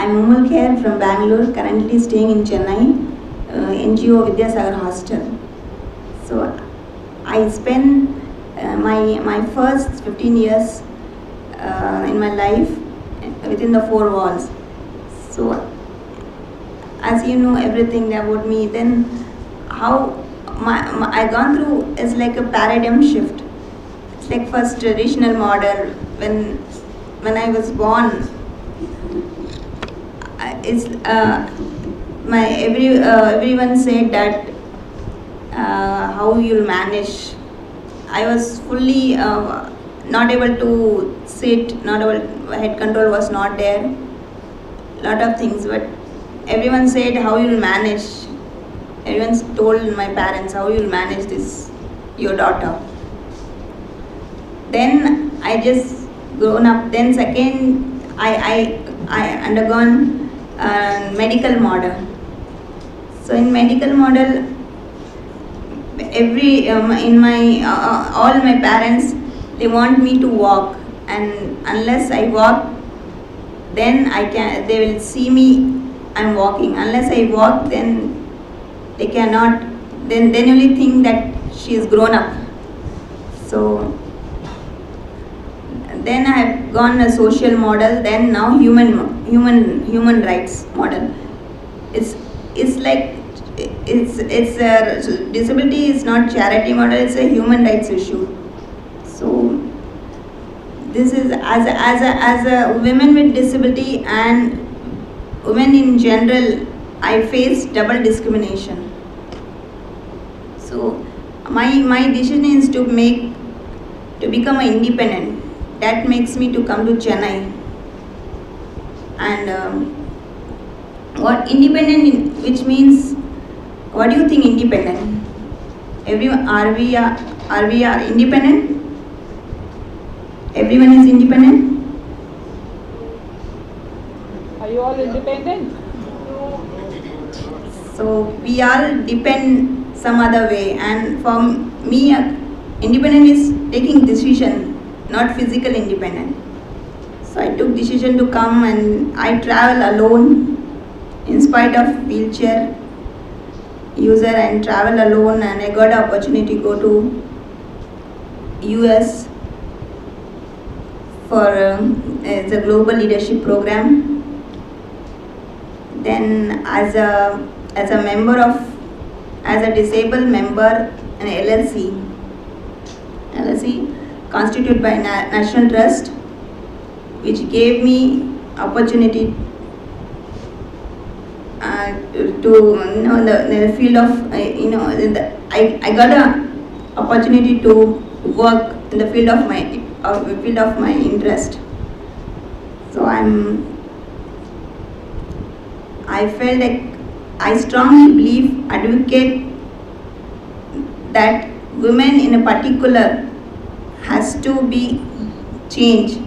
I'm Umal Khair from Bangalore, currently staying in Chennai, NGO Vidyasagar Hostel. So I spent my first 15 years in my life within the four walls. So as you know everything about me, then how I gone through is like a paradigm shift. It's like first traditional model when I was born. It's everyone said that how you'll manage. I was fully not able to sit, not able, head control was not there, lot of things, but everyone said how you'll manage. Everyone told my parents how you'll manage this, your daughter. Then I just grown up. Then second, I undergone medical model. So in medical model, in my all my parents, they want me to walk, and unless I walk, then they will see me I'm walking. Unless I walk, then they cannot, then only think that she is grown up. So then I have gone a social model, then now human rights model. It's like it's a disability is not charity model, it's a human rights issue. So this is as a women with disability and women in general, I face double discrimination. So my decision is to become independent. That makes me to come to Chennai. And what independent, which means, what do you think independent? Are we independent? Everyone is independent? Are you all independent? So we all depend some other way, and for me, independent is taking decision, not physical independent. So I took decision to come, and I travel alone in spite of wheelchair user, and travel alone, and I got the opportunity to go to US for the global leadership program. Then as a member of, as a disabled member in LLC constituted by National Trust, which gave me opportunity to in the field of I got an opportunity to work in the field of my interest. So I felt like I strongly believe, advocate that women in a particular has to be changed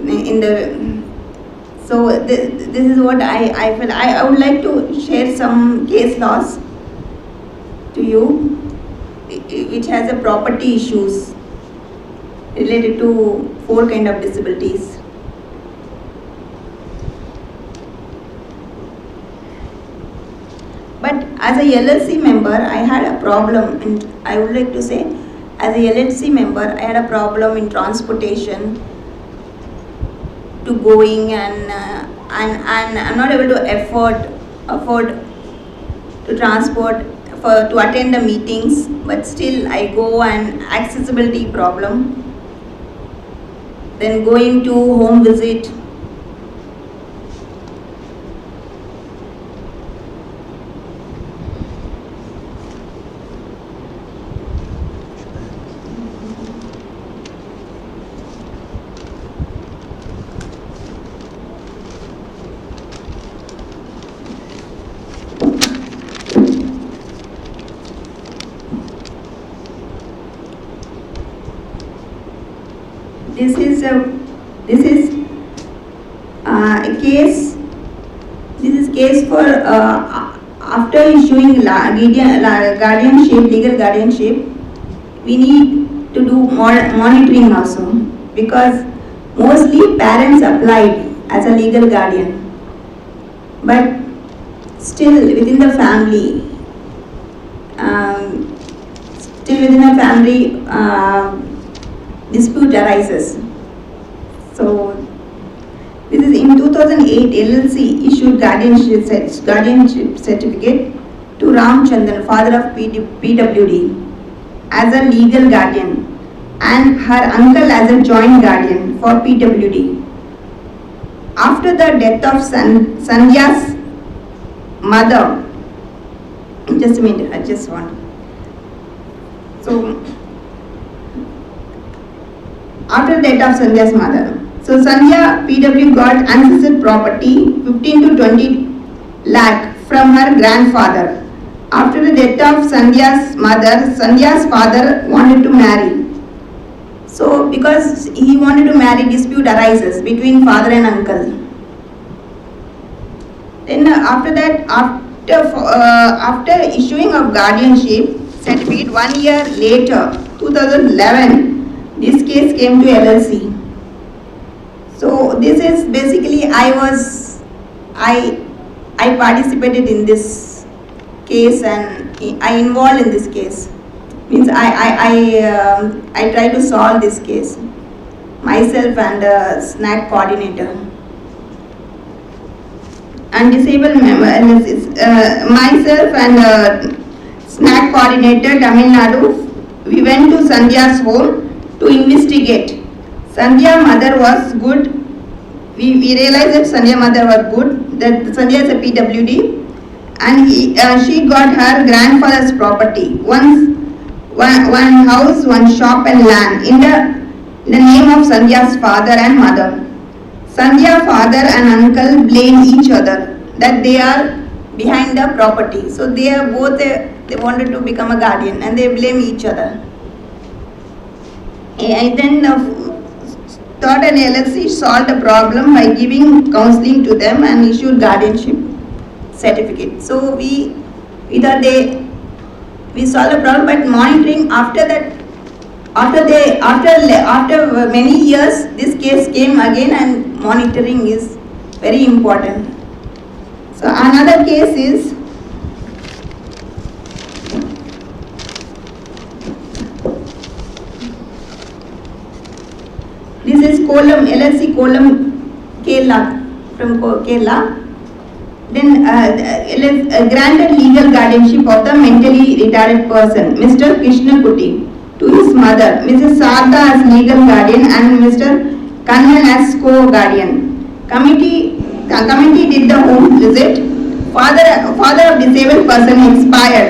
in the. So this is what I feel. I would like to share some case laws to you, which has a property issues related to 4 kind of disabilities. But as a LLC member, I had a problem, and I would like to say, as a LLC member, I had a problem in transportation to going, and I'm not able to afford to transport to attend the meetings, but still I go, and accessibility problem. Then going to home visit. This is a case. This is case for after issuing legal guardianship, we need to do more monitoring also, because Mostly parents applied as a legal guardian, but still within the family, um, dispute arises. So this is in 2008, LLC issued guardianship certificate to Ram Chandan, father of PWD, as a legal guardian, and her uncle as a joint guardian for PWD. After the death of Sandhya's mother, just a minute, I just want. So, after the death of Sandhya's mother, so Sandhya PW got ancestral property 15 to 20 lakh from her grandfather. After the death of Sandhya's mother, Sandhya's father wanted to marry. So because he wanted to marry, dispute arises between father and uncle. Then after that, after issuing of guardianship certificate 1 year later, 2011, this case came to LLC. So this is basically I participated in this case and I involved in this case. Means I try to solve this case myself and SNAC coordinator and disabled member myself and SNAC coordinator Tamil Nadu. We went to Sandhya's home to investigate. Sandhya mother was good. We realized that Sandhya mother was good. That Sandhya is a PWD, and she got her grandfather's property. One house, one shop and land in the name of Sandhya's father and mother. Sandhya father and uncle blame each other that they are behind the property. So they are both they wanted to become a guardian and they blame each other. And then thought an LLC solved the problem by giving counseling to them and issued guardianship certificate. So we solved the problem, but monitoring after that, after many years, this case came again, and monitoring is very important. So another case is this is Kollam LLC Kollam Kerala from Kerala. Then granted legal guardianship of the mentally retarded person, Mr. Krishna Kuti, to his mother, Mrs. Sarda as legal guardian and Mr. Kannan as co-guardian. Committee did the home visit. Father of disabled person expired.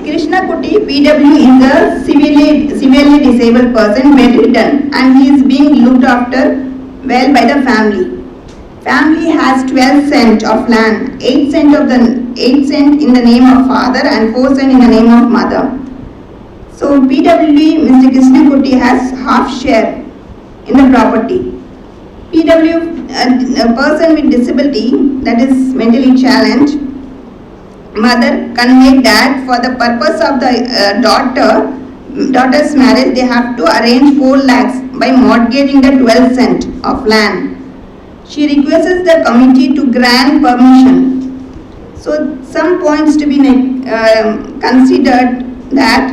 Krishna Kuti, PW, is a severely disabled person, bedridden, and he is being looked after well by the family. Family has 12 cent of land, 8 cent in the name of father and 4 cent in the name of mother. So PWD, Mr. Krishna Kuti has half share in the property. PW, a person with disability, that is mentally challenged, mother conveyed that for the purpose of the daughter's marriage, they have to arrange 4 lakhs by mortgaging the 12 cent of land. She requests the committee to grant permission. So some points to be considered that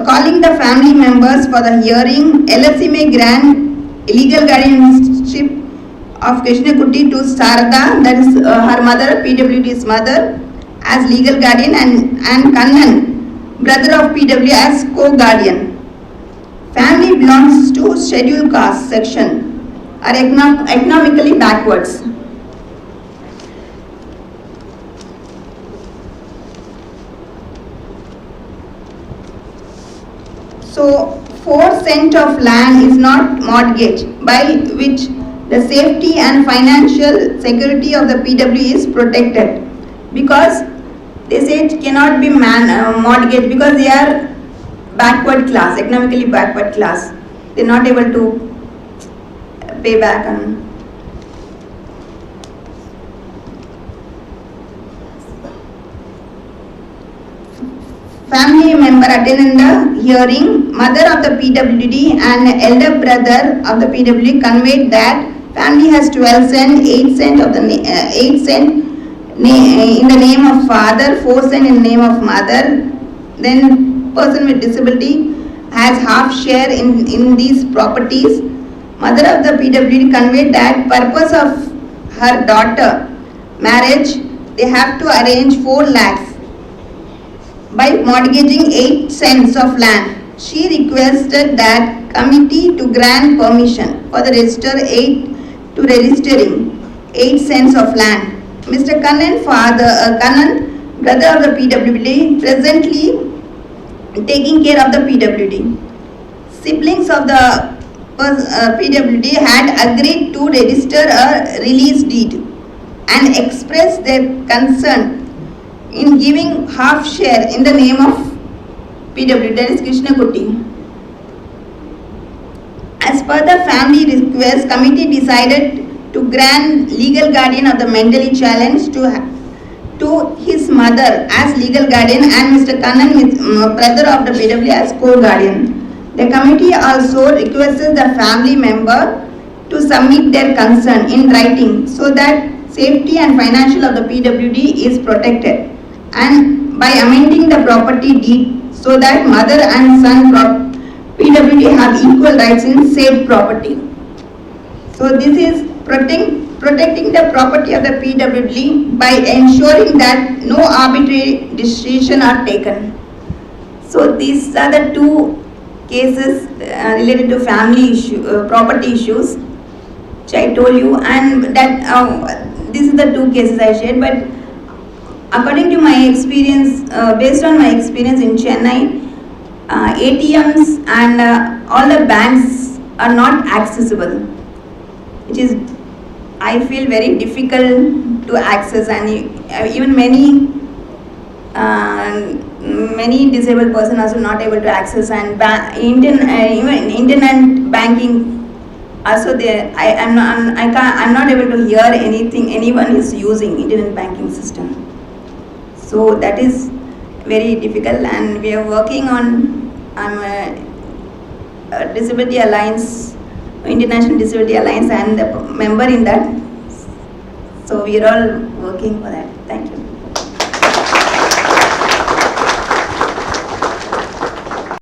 calling the family members for the hearing, LLC may grant legal guardianship of Krishna Kuti to Sarada, that is her mother, PWD's mother, as legal guardian, and Kannan, brother of PW, as co-guardian. Family belongs to scheduled caste section, are economically backwards. So 4 cent of land is not mortgaged, by which the safety and financial security of the PW is protected, because they say it cannot be mortgaged because they are backward class, economically backward class. They are not able to pay back. family member attended the hearing. Mother of the PWD and elder brother of the PWD conveyed that family has 12 cent, 8 cent of the 8 cent in the name of father, 4 cent in the name of mother. Then person with disability has half share in these properties. Mother of the PWD conveyed that purpose of her daughter marriage, they have to arrange 4 lakhs by mortgaging 8 cents of land. She requested that committee to grant permission for the registering 8 cents of land. Mr. Kannan, Kannan, brother of the PWD, presently taking care of the PWD. Siblings of the PWD had agreed to register a release deed and express their concern in giving half share in the name of PWD, that is Krishna Kutti. As per the family request, committee decided to grant legal guardian of the mentally challenged to his mother as legal guardian and Mr. Kannan, brother of the PWD, as co-guardian. The committee also requests the family member to submit their concern in writing so that safety and financial of the PWD is protected, and by amending the property deed so that mother and son PWD have equal rights in said property. So this is protecting the property of the PWD by ensuring that no arbitrary decision are taken. So these are the 2 cases related to family property issues which I told you, and that this is the 2 cases I shared. But according to my experience, based on my experience in Chennai, ATMs and all the banks are not accessible, which is, I feel, very difficult to access, and even many disabled persons also not able to access, and even internet banking also there. I'm not able to hear anyone is using internet banking system. So that is very difficult, and we are working on. I'm a Disability Alliance, International Disability Alliance, and a member in that. So we are all working for that. Thank you.